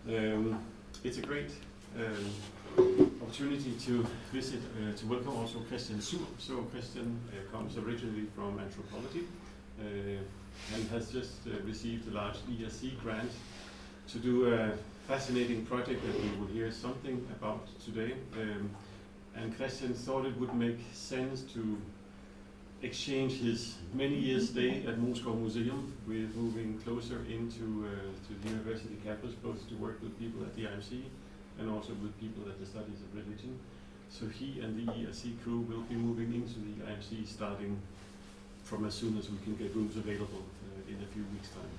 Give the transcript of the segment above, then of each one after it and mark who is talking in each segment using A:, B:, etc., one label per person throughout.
A: It's a great opportunity to visit, to welcome also Christian Suhr. So Christian comes originally from anthropology and has just received a large ESC grant to do a fascinating project that we will hear something about today. And Christian thought it would make sense to exchange his many years stay at Moskov Museum with moving closer into to the university campus, both to work with people at the IMC and also with people at the Studies of Religion. So he and the ESC crew will be moving into the IMC starting from as soon as we can get rooms available in a few weeks' time.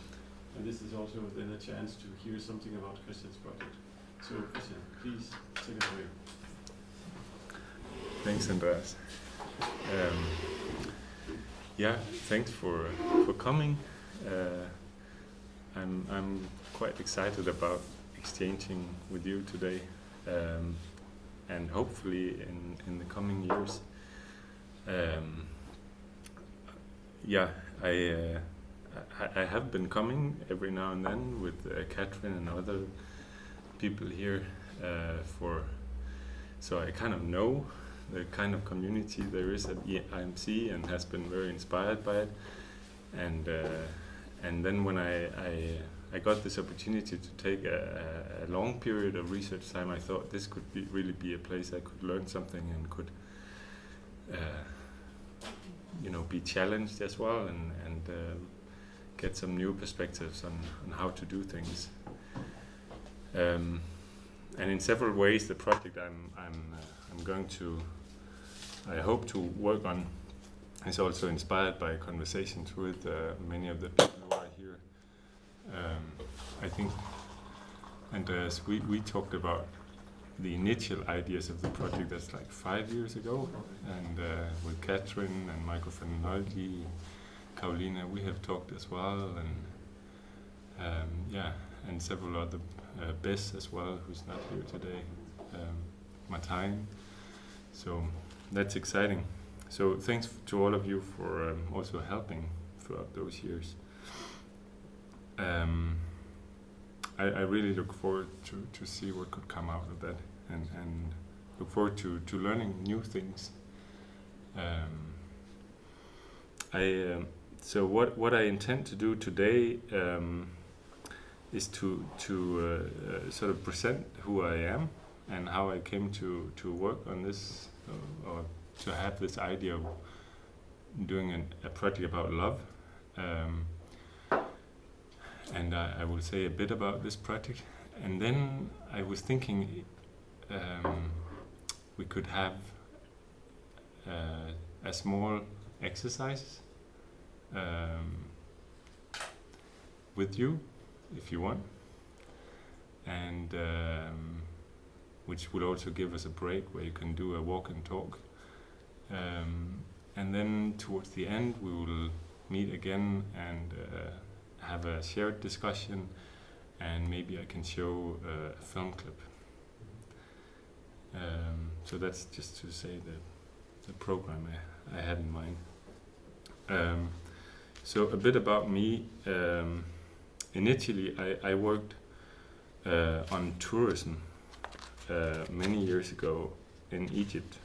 A: And this is also then a chance to hear something about Christian's project. So Christian, please take it away.
B: Thanks, Andreas. Yeah, thanks for coming. I'm quite excited about exchanging with you today, and hopefully in the coming years. Yeah, I have been coming every now and then with Catherine and other people here so I kind of know the kind of community there is at IMC and has been very inspired by it. And then when I got this opportunity to take a long period of research time, I thought this could really be a place I could learn something and could be challenged as well and get some new perspectives on how to do things. And in several ways, the project I'm going to, I hope to work on, is also inspired by conversations with many of the people who are here. I think, Andreas, we talked about the initial ideas of the project that's like 5 years ago, and with Catherine and microphenomenology, Carolina, we have talked as well, and and several other, Bess as well, who's not here today, Martijn. So that's exciting. So thanks to all of you for also helping throughout those years. I really look forward to see what could come out of that, and look forward to learning new things. So what I intend to do today is to sort of present who I am and how I came to work on this, or to have this idea of doing a project about love. And I will say a bit about this project. And then I was thinking we could have a small exercise with you, if you want, and which will also give us a break where you can do a walk and talk. And then towards the end we will meet again and have a shared discussion, and maybe I can show a film clip. So that's just to say the program I had in mind. So a bit about me. Initially I worked on tourism many years ago in Egypt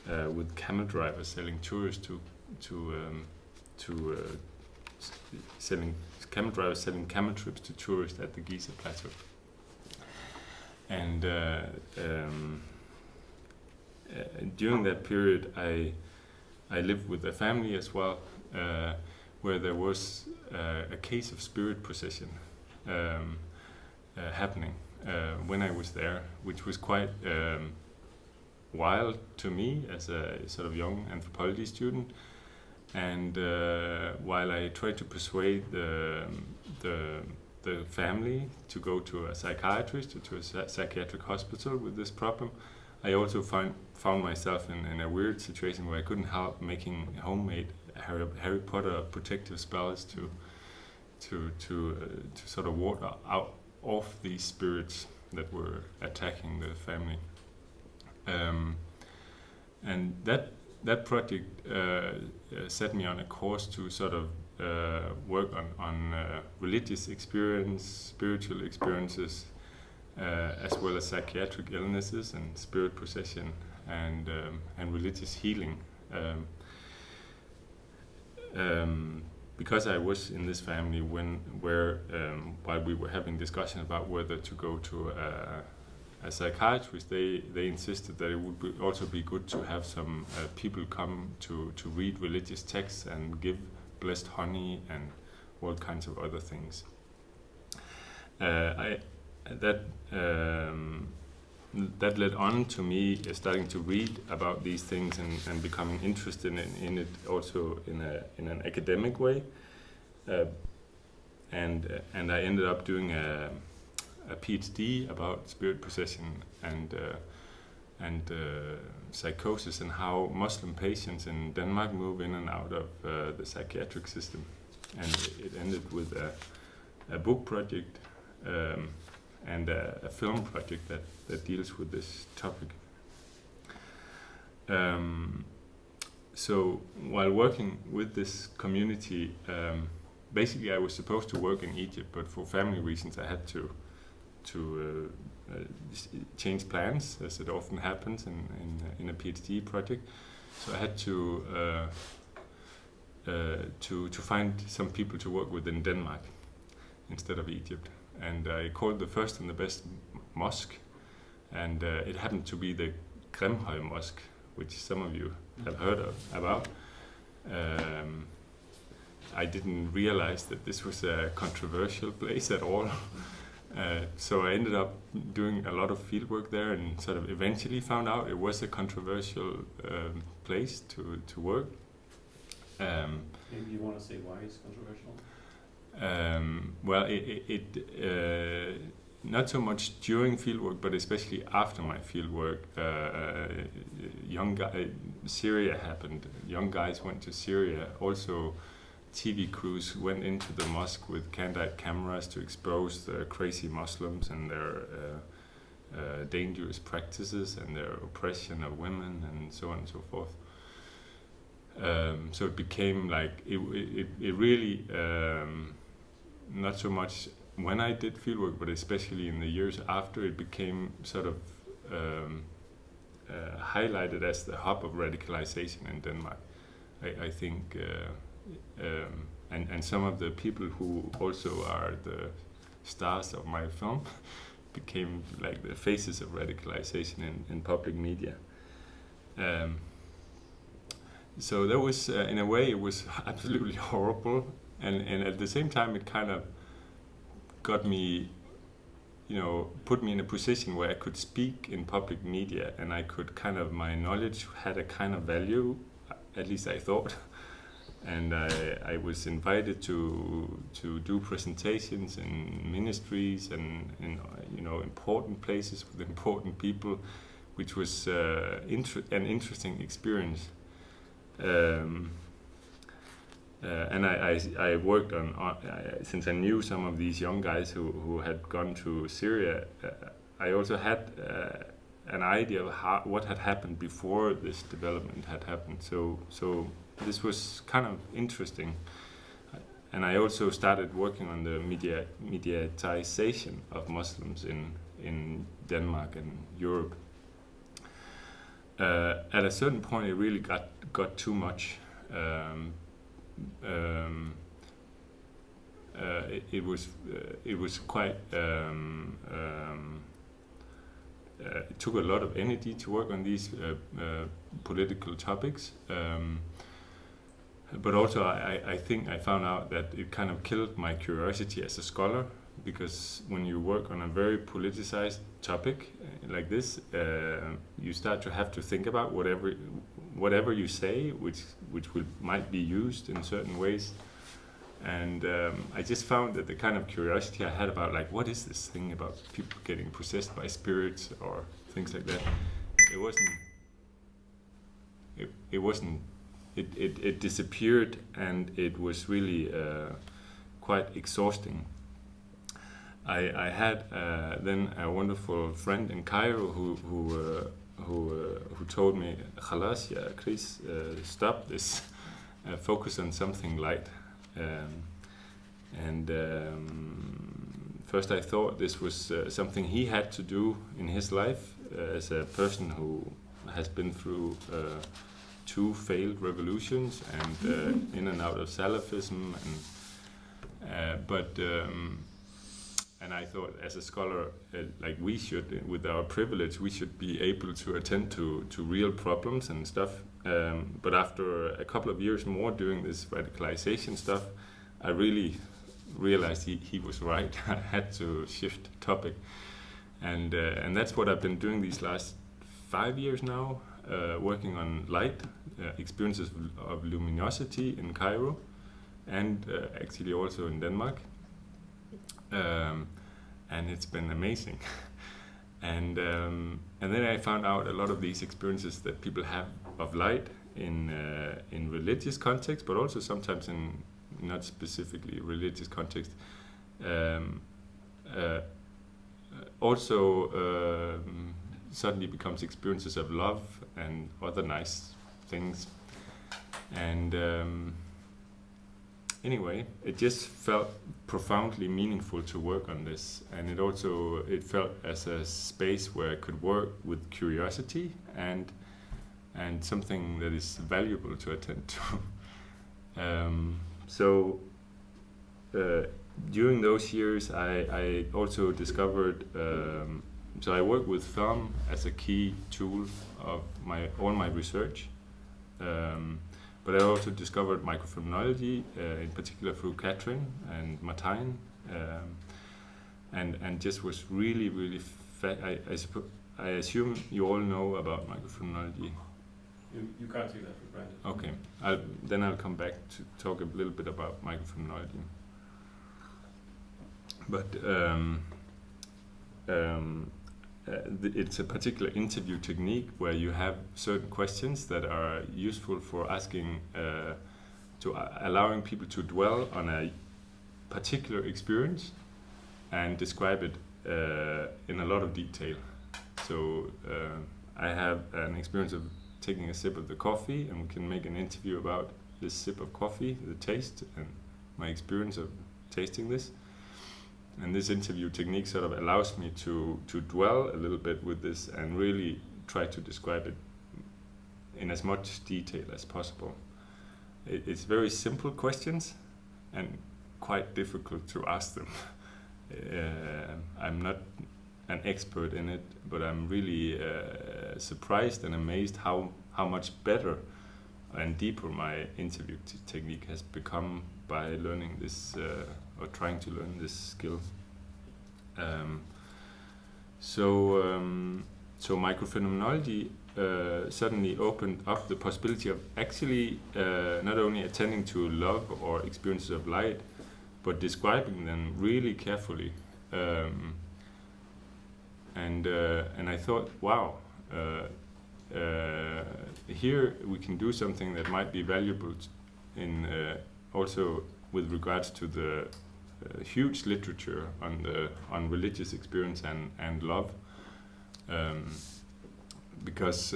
B: with camel drivers selling tourists selling camel drivers selling camel trips to tourists at the Giza Plateau. And during that period, I lived with a family as well, where there was a case of spirit possession happening when I was there, which was quite wild to me as a sort of young anthropology student. And while I tried to persuade the family to go to a psychiatrist or to a psychiatric hospital with this problem, I also found myself in a weird situation where I couldn't help making homemade Harry Potter protective spells to sort of ward out off these spirits that were attacking the family. And that project set me on a course to sort of work on religious experience, spiritual experiences, as well as psychiatric illnesses and spirit possession and religious healing. Because I was in this family where while we were having discussion about whether to go to a psychiatrist, they insisted that it would also be good to have some people come to read religious texts and give blessed honey and all kinds of other things. That led on to me starting to read about these things and becoming interested in it also in an academic way, and I ended up doing a PhD about spirit possession and psychosis and how Muslim patients in Denmark move in and out of the psychiatric system, and it ended with a book project and a film project that deals with this topic. So while working with this community, basically I was supposed to work in Egypt, but for family reasons I had to change plans, as it often happens in a PhD project. So I had to find some people to work with in Denmark instead of Egypt. And I called the first and the best mosque, and it happened to be the Grimhøj Mosque, which some of you have heard about. I didn't realize that this was a controversial place at all. So I ended up doing a lot of fieldwork there and sort of eventually found out it was a controversial place to work.
A: Maybe you want to say why it's controversial?
B: Well, it not so much during fieldwork, but especially after my fieldwork. Syria happened. Young guys went to Syria. Also, TV crews went into the mosque with candide cameras to expose the crazy Muslims and their dangerous practices and their oppression of women and so on and so forth. So it became like it really not so much when I did fieldwork, but especially in the years after, it became sort of highlighted as the hub of radicalization in Denmark. I think, and some of the people who also are the stars of my film became like the faces of radicalization in public media. So that was, in a way, it was absolutely horrible, and at the same time, it kind of got me, put me in a position where I could speak in public media, and I could my knowledge had a kind of value, at least I thought, and I was invited to do presentations in ministries and in important places with important people, which was an interesting experience. And I worked on since I knew some of these young guys who had gone to Syria. I also had an idea of what had happened before this development had happened. So this was kind of interesting. And I also started working on the mediatization of Muslims in Denmark and Europe. At a certain point, it really got too much. It was quite. It took a lot of energy to work on these political topics, but also I think I found out that it kind of killed my curiosity as a scholar, because when you work on a very politicized topic like this, you start to have to think about whatever you say, which might be used in certain ways. And I just found that the kind of curiosity I had about what is this thing about people getting possessed by spirits or things like that, it disappeared, and it was really quite exhausting. I had then a wonderful friend in Cairo who told me, "Khalas, ya Chris, stop this, focus on something light." first I thought this was something he had to do in his life as a person who has been through 2 failed revolutions and in and out of Salafism, and I thought, as a scholar, like we should, with our privilege, we should be able to attend to real problems and stuff. But after a couple of years more doing this radicalization stuff, I really realized he was right. I had to shift topic, and that's what I've been doing these last 5 years now, working on light, experiences of luminosity in Cairo, and actually also in Denmark. And it's been amazing. and then I found out a lot of these experiences that people have of light in religious context, but also sometimes in not specifically religious context. Also suddenly becomes experiences of love and other nice things. And anyway, it just felt profoundly meaningful to work on this, and it felt as a space where I could work with curiosity and something that is valuable to attend to. So during those years, I also discovered. So I work with film as a key tool of all my research. But I also discovered microphenomenology, in particular through Catherine and Martijn, and just was really I assume you all know about microphenomenology.
A: You can't take that for granted.
B: Okay, I'll come back to talk a little bit about microphenomenology. But it's a particular interview technique where you have certain questions that are useful for asking, allowing people to dwell on a particular experience and describe it in a lot of detail. So I have an experience of taking a sip of the coffee, and we can make an interview about this sip of coffee, the taste, and my experience of tasting this. And this interview technique sort of allows me to dwell a little bit with this and really try to describe it in as much detail as possible. It's very simple questions and quite difficult to ask them. I'm not an expert in it, but I'm really surprised and amazed how much better and deeper my interview technique has become by learning this or trying to learn this skill. So microphenomenology suddenly opened up the possibility of actually not only attending to love or experiences of light, but describing them really carefully. And I thought, wow, here we can do something that might be valuable in also with regards to the huge literature on religious experience and love, because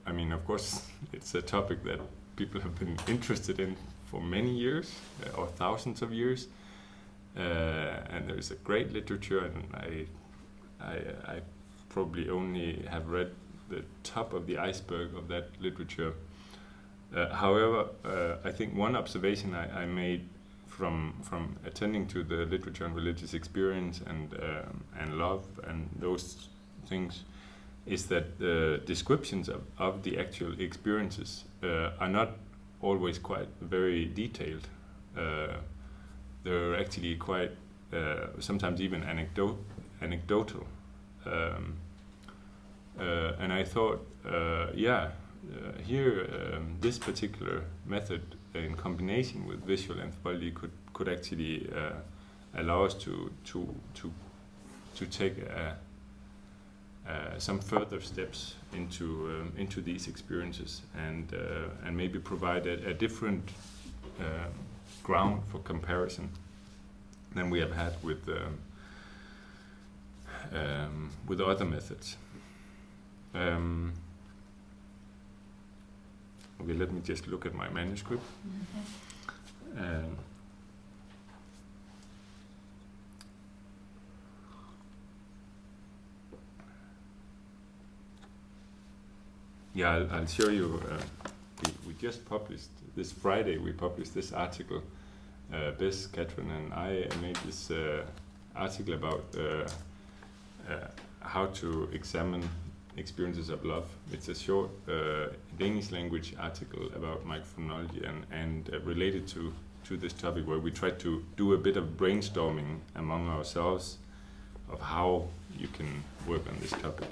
B: I mean, of course, it's a topic that people have been interested in for many years or thousands of years, and there is a great literature, and I probably only have read the top of the iceberg of that literature. However, I think one observation I made from attending to the literature on religious experience and love and those things is that the descriptions of the actual experiences are not always quite very detailed. They're actually quite sometimes even anecdotal. And I thought, here this particular method in combination with visual anthropology could actually allow us to take some further steps into these experiences and maybe provide a different ground for comparison than we have had with other methods. Okay, let me just look at my manuscript. Yeah, I'll show you. We just published this Friday. We published this article. Bess, Catherine, and I made this article about how to examine experiences of love. It's a short Danish language article about microphenomenology and related to this topic, where we try to do a bit of brainstorming among ourselves of how you can work on this topic.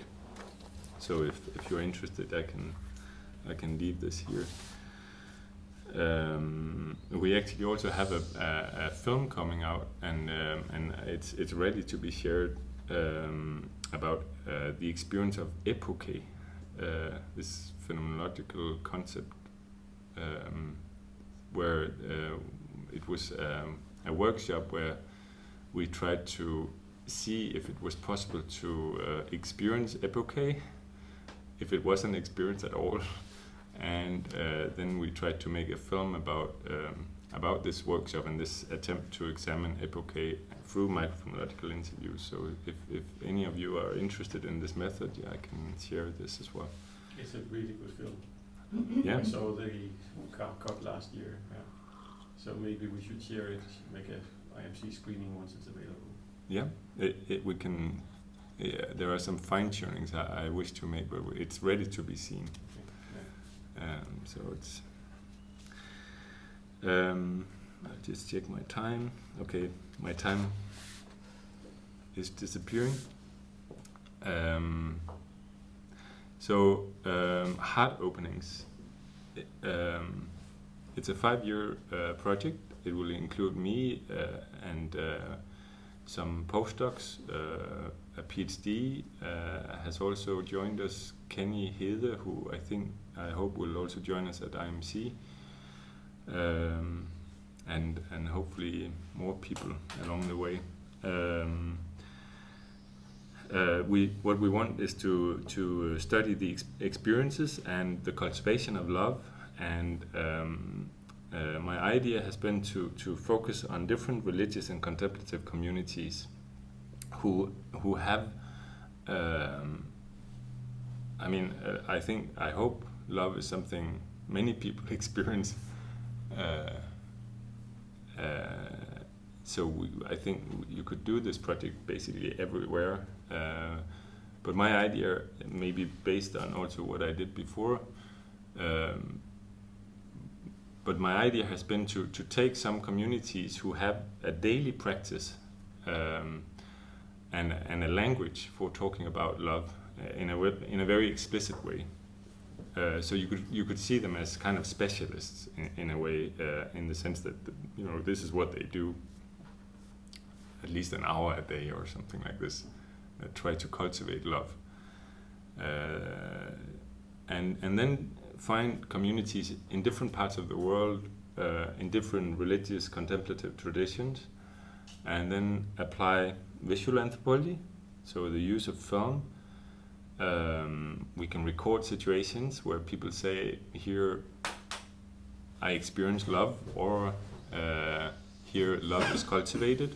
B: So if you're interested, I can leave this here. We actually also have a film coming out, and it's ready to be shared, about the experience of epoche, this phenomenological concept, where it was a workshop where we tried to see if it was possible to experience epoche, if it was an experience at all. And then we tried to make a film about this workshop and this attempt to examine epoche through microphenomenological interviews. So if any of you are interested in this method, yeah, I can share this as well.
A: It's a really good film.
B: Yeah.
A: I saw the cut last year. Yeah. So maybe we should share it, make a IMC screening once it's available.
B: Yeah, we can. Yeah, there are some fine tunings I wish to make, but it's ready to be seen. So it's. I'll just check my time. Okay, my time is disappearing. Heart openings. It's a 5-year project. It will include me and some postdocs. A PhD has also joined us, Kenny Hede, who I hope will also join us at IMC, and hopefully more people along the way. What we want is to study the experiences and the cultivation of love, and my idea has been to focus on different religious and contemplative communities who have I hope love is something many people experience, I think you could do this project basically everywhere, but my idea may be based on also what I did before, but my idea has been to take some communities who have a daily practice and a language for talking about love in a very explicit way. So you could see them as kind of specialists in a way, in the sense that this is what they do, at least an hour a day or something like this, try to cultivate love, and then find communities in different parts of the world, in different religious contemplative traditions, and then apply visual anthropology, so the use of film. We can record situations where people say, here I experience love, or here love is cultivated.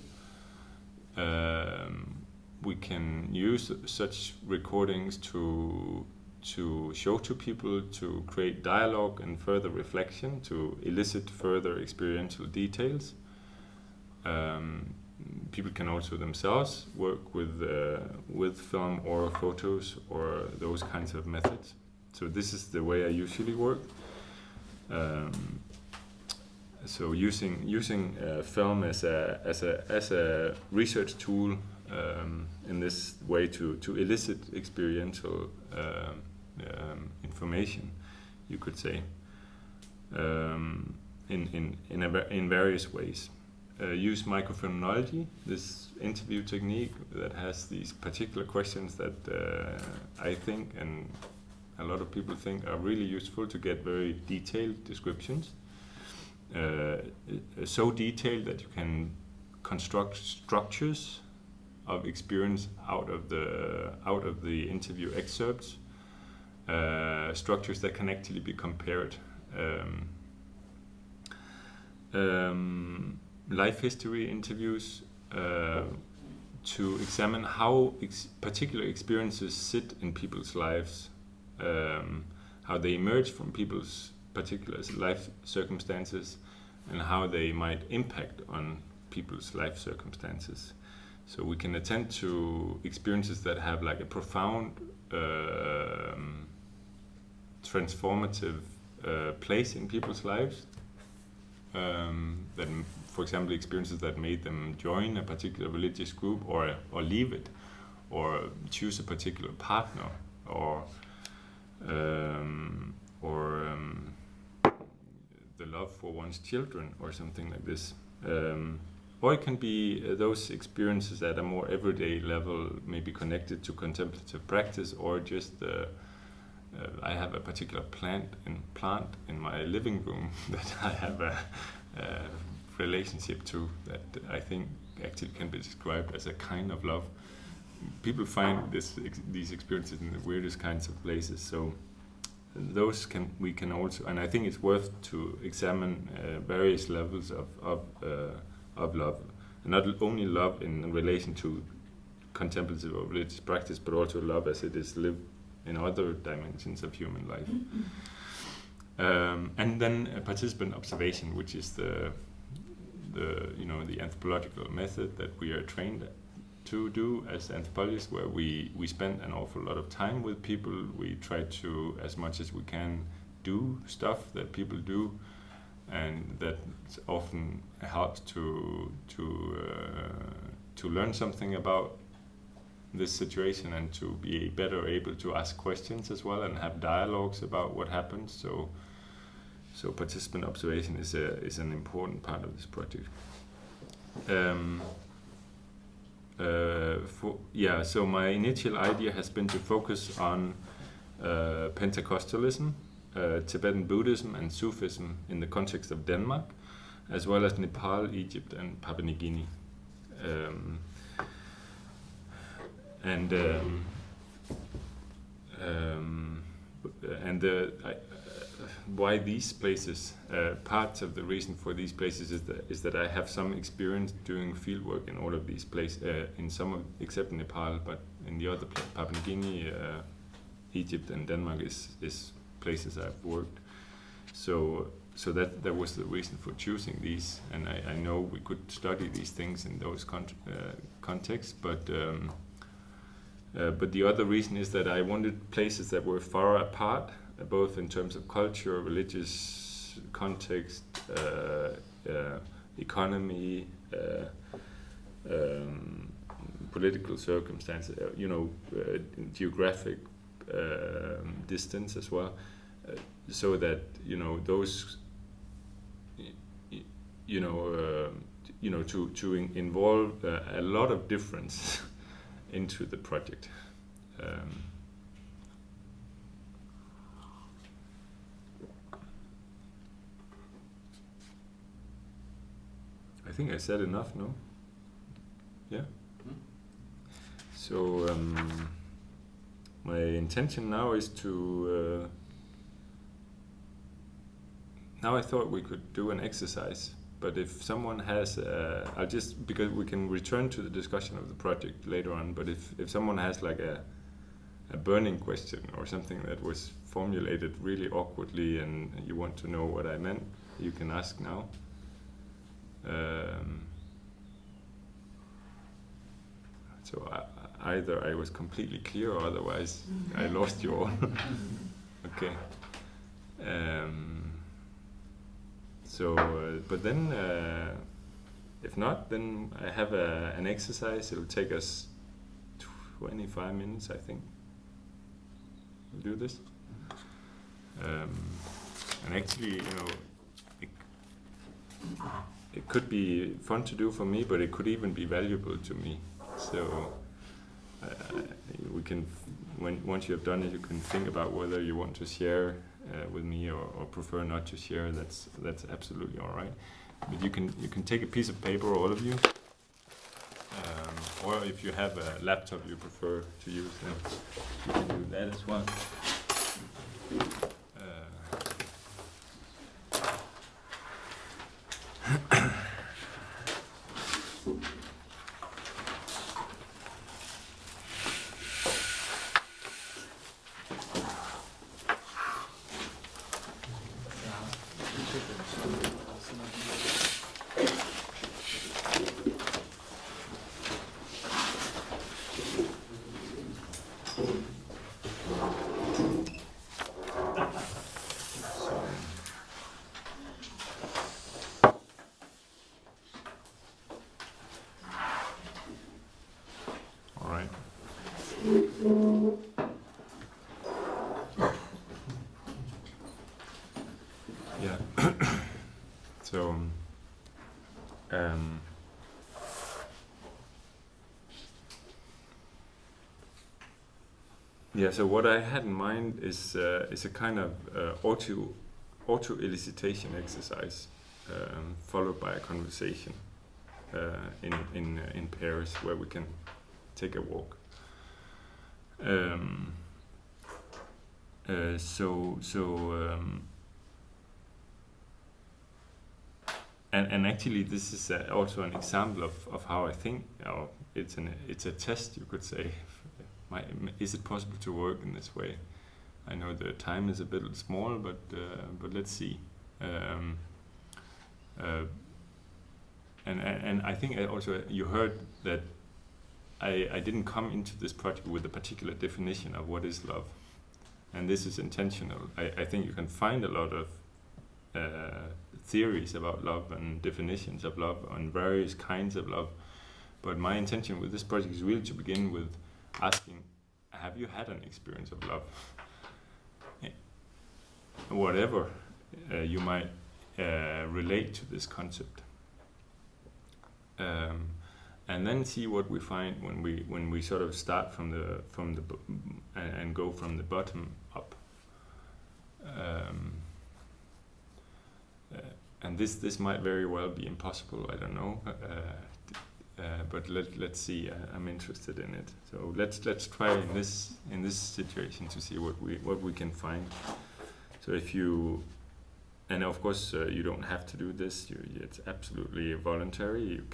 B: We can use such recordings to show to people, to create dialogue and further reflection, to elicit further experiential details. People can also themselves work with film or photos or those kinds of methods. So this is the way I usually work. So using film as a research tool in this way to elicit experiential information, you could say, in various ways. Use microphenomenology, this interview technique that has these particular questions that I think, and a lot of people think, are really useful to get very detailed descriptions. So detailed that you can construct structures of experience out of the interview excerpts, structures that can actually be compared. Life history interviews to examine how particular experiences sit in people's lives, how they emerge from people's particular life circumstances, and how they might impact on people's life circumstances. So we can attend to experiences that have like a profound transformative place in people's lives. That, for example, experiences that made them join a particular religious group, or leave it, or choose a particular partner, or the love for one's children, or something like this. Or it can be those experiences at a more everyday level, maybe connected to contemplative practice, or just I have a particular plant in my living room that I have a relationship to, that I think actually can be described as a kind of love. People find these experiences in the weirdest kinds of places. So those we can also, and I think it's worth to examine various levels of love, and not only love in relation to contemplative or religious practice, but also love as it is lived in other dimensions of human life. And then participant observation, which is the anthropological method that we are trained to do as anthropologists, where we spend an awful lot of time with people. We try to, as much as we can, do stuff that people do, and that often helps to learn something about this situation, and to be better able to ask questions as well, and have dialogues about what happens. So participant observation is an important part of this project. So my initial idea has been to focus on Pentecostalism, Tibetan Buddhism, and Sufism in the context of Denmark, as well as Nepal, Egypt, and Papua New Guinea. Why these places? Part of the reason for these places is that I have some experience doing fieldwork in all of these places, in some of, except Nepal, but in the other Papua New Guinea, Egypt, and Denmark is places I've worked. So that was the reason for choosing these, and I know we could study these things in those contexts, but the other reason is that I wanted places that were far apart, both in terms of culture, religious context, economy, political circumstances, geographic distance as well, so that those to involve a lot of difference into the project. I think I said enough, no? Yeah? So my intention now is to now I thought we could do an exercise, but if someone has I'll just, because we can return to the discussion of the project later on, but if someone has like a burning question or something that was formulated really awkwardly and you want to know what I meant, you can ask now. So either I was completely clear, or otherwise I lost you all. Okay. But then, if not, then I have an exercise. It'll take us 25 minutes, I think. We'll do this. And actually, it could be fun to do for me, but it could even be valuable to me. So we can, once you have done it, you can think about whether you want to share with me or prefer not to share. That's absolutely all right. But you can take a piece of paper, all of you, or if you have a laptop you prefer to use, then you can do that as well. Yeah. So, yeah. So what I had in mind is a kind of auto elicitation exercise, followed by a conversation in pairs where we can take a walk. And actually, this is also an example of how I think. It's a test, you could say. Is it possible to work in this way? I know the time is a bit small, but let's see. And I think also you heard that I didn't come into this project with a particular definition of what is love, and this is intentional. I think you can find a lot of theories about love and definitions of love and various kinds of love, but my intention with this project is really to begin with asking, have you had an experience of love? Whatever you might relate to this concept, and then see what we find when we sort of start from the and go from the bottom up. And this might very well be impossible. I don't know, but let's see. I'm interested in it. So let's try in this situation to see what we can find. So if you, and of course you don't have to do this. It's absolutely voluntary. You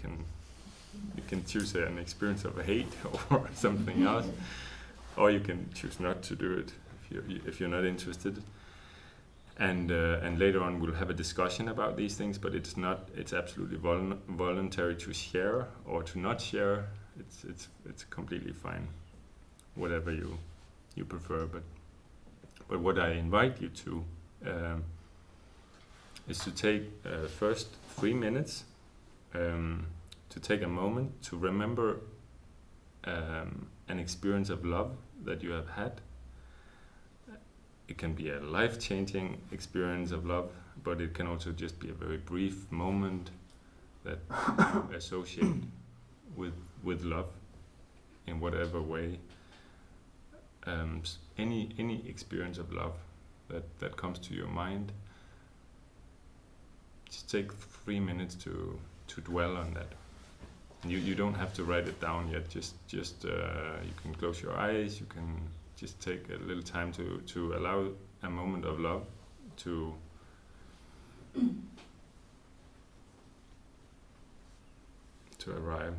B: can choose an experience of hate or something else, or you can choose not to do it if you're not interested. And later on we'll have a discussion about these things, but it's absolutely voluntary to share or to not share. It's completely fine, whatever you prefer. But what I invite you to is to take first 3 minutes to take a moment to remember an experience of love that you have had. It can be a life-changing experience of love, but it can also just be a very brief moment that you associate with love in whatever way. Any experience of love that comes to your mind, just take 3 minutes to dwell on that. You don't have to write it down yet. Just you can close your eyes. You can just take a little time to allow a moment of love to arrive.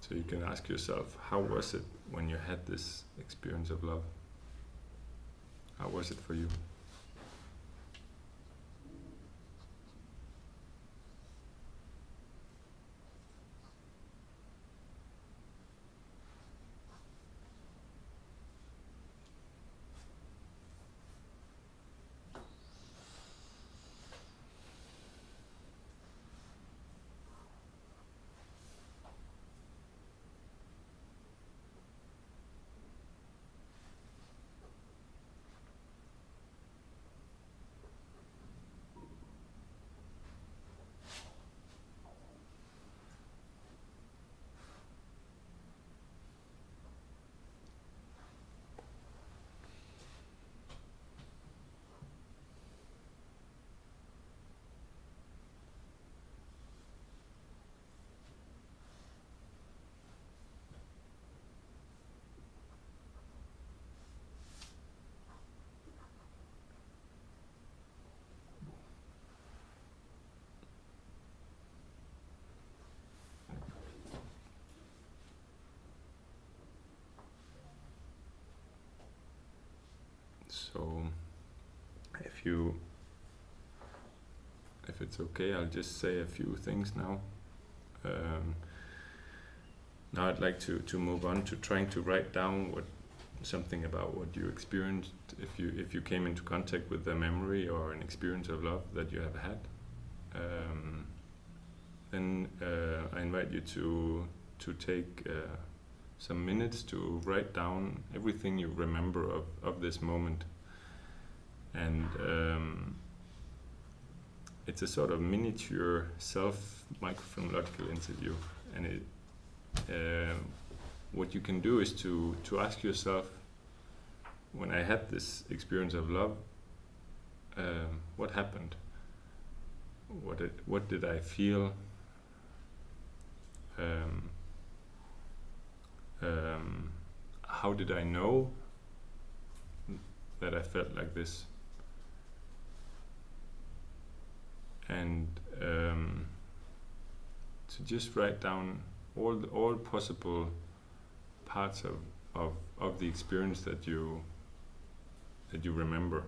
B: So you can ask yourself, how was it when you had this experience of love? How was it for you? if it's okay, I'll just say a few things now. Now I'd like to move on to trying to write down something about what you experienced if you came into contact with a memory or an experience of love that you have had. Then I invite you to take some minutes to write down everything you remember of this moment. And it's a sort of miniature self-microphenomenological interview. And what you can do is to ask yourself, when I had this experience of love, what happened? What did I feel? How did I know that I felt like this? And to just write down all possible parts of the experience that you remember.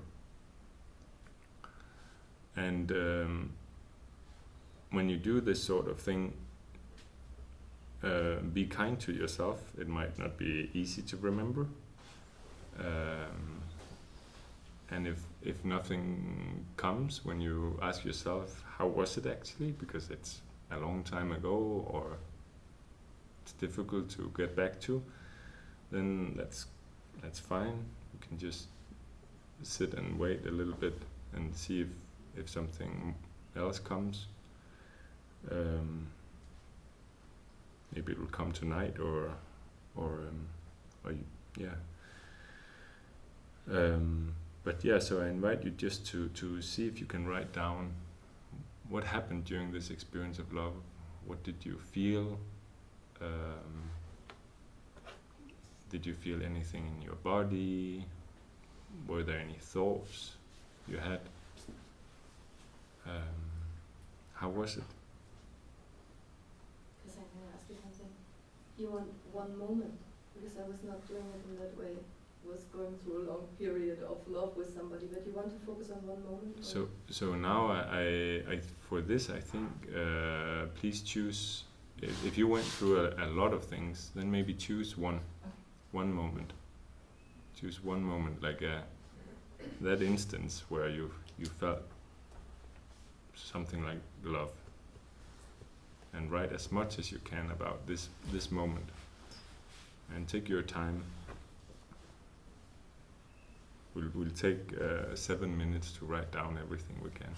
B: And when you do this sort of thing, be kind to yourself. It might not be easy to remember. And if nothing comes when you ask yourself, how was it actually? Because it's a long time ago, or it's difficult to get back to, then that's fine. You can just sit and wait a little bit and see if something else comes. Maybe it will come tonight, but yeah, so I invite you just to see if you can write down what happened during this experience of love. What did you feel? Did you feel anything in your body? Were there any thoughts you had? How was it?
C: Because I can ask you something. You want one moment, because I was not doing it in that way. Was going through a long period of love with somebody, but you want to focus on one moment?
B: So now I for this I think please choose. If you went through a lot of things, then maybe choose one moment. Choose one moment, like that instance where you felt something like love, and write as much as you can about this moment, and take your time. We'll take 7 minutes to write down everything we can.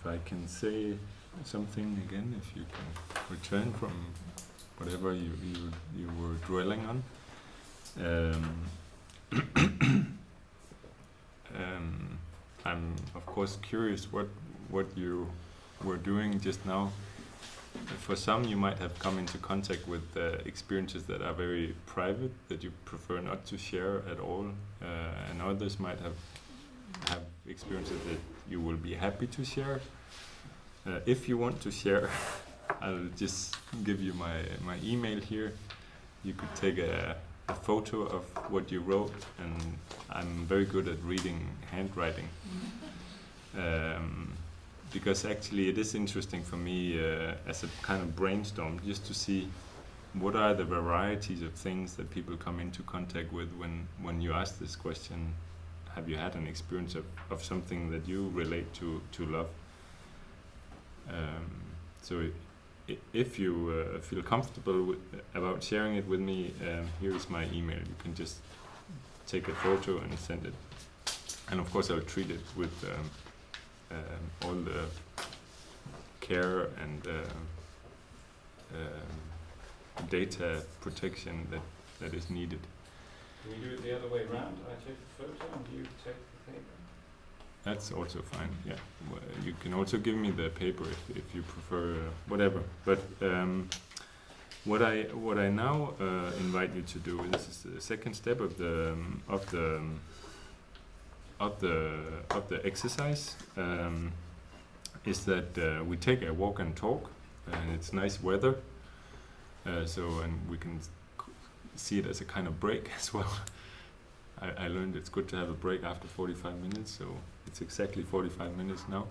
B: if I can say something again, if you can return from whatever you were dwelling on. I'm of course curious what you were doing just now. For some, you might have come into contact with experiences that are very private, that you prefer not to share at all, and others might have experiences that you will be happy to share. If you want to share, I'll just give you my email here. You could take a photo of what you wrote, and I'm very good at reading handwriting. Because actually it is interesting for me as a kind of brainstorm, just to see what are the varieties of things that people come into contact with when you ask this question, have you had an experience of something that you relate to love? So if you feel comfortable about sharing it with me, here is my email. You can just take a photo and send it. And of course I'll treat it with all the care and data protection that is needed.
D: Can we do it the other way around? I take the photo and you take the paper?
B: That's also fine, yeah. Well, you can also give me the paper if you prefer, whatever. But what I now invite you to do, and this is the second step of the exercise, is that we take a walk and talk, and it's nice weather, and we can see it as a kind of break as well. I learned it's good to have a break after 45 minutes, so it's exactly 45 minutes now.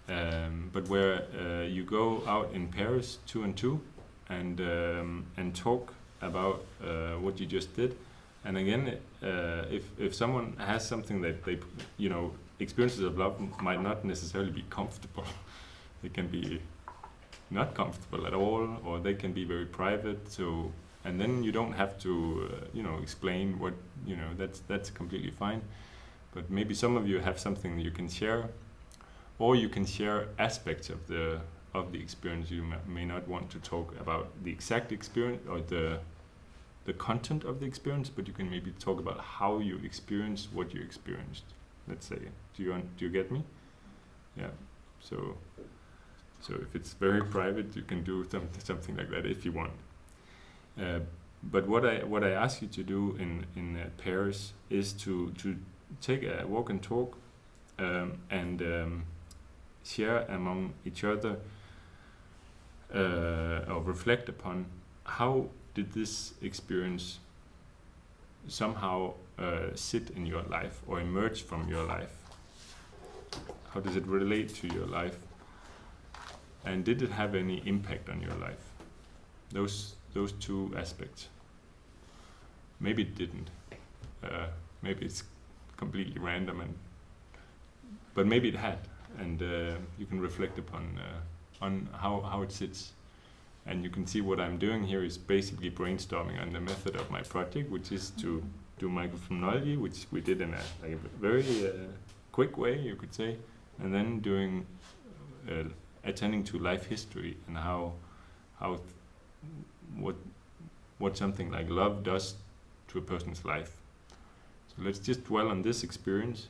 B: But where you go out in pairs, 2 and 2, and talk about what you just did. And again, if someone has something that they, experiences of love might not necessarily be comfortable. They can be not comfortable at all, or they can be very private. So, and then you don't have to, explain what, that's completely fine. But maybe some of you have something that you can share, or you can share aspects of the experience. You may not want to talk about the exact experience or the content of the experience, but you can maybe talk about how you experienced what you experienced. Let's say, do you get me? Yeah. So if it's very private, you can do something like that if you want. But what I ask you to do in pairs is to take a walk and talk, and share among each other, or reflect upon how did this experience somehow sit in your life or emerge from your life? How does it relate to your life? And did it have any impact on your life? Those two aspects. Maybe it didn't. Maybe it's completely random, but maybe it had. And you can reflect upon on how it sits. And you can see what I'm doing here is basically brainstorming on the method of my project, which is to do microphenomenology, which we did in a very quick way, you could say, and then doing attending to life history and what something like love does to a person's life. So let's just dwell on this experience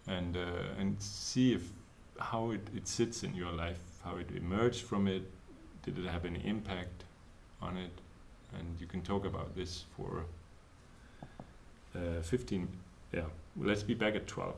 B: and see how it sits in your life, how it emerged from it. Did it have any impact on it? And you can talk about this for 15, let's be back at 12.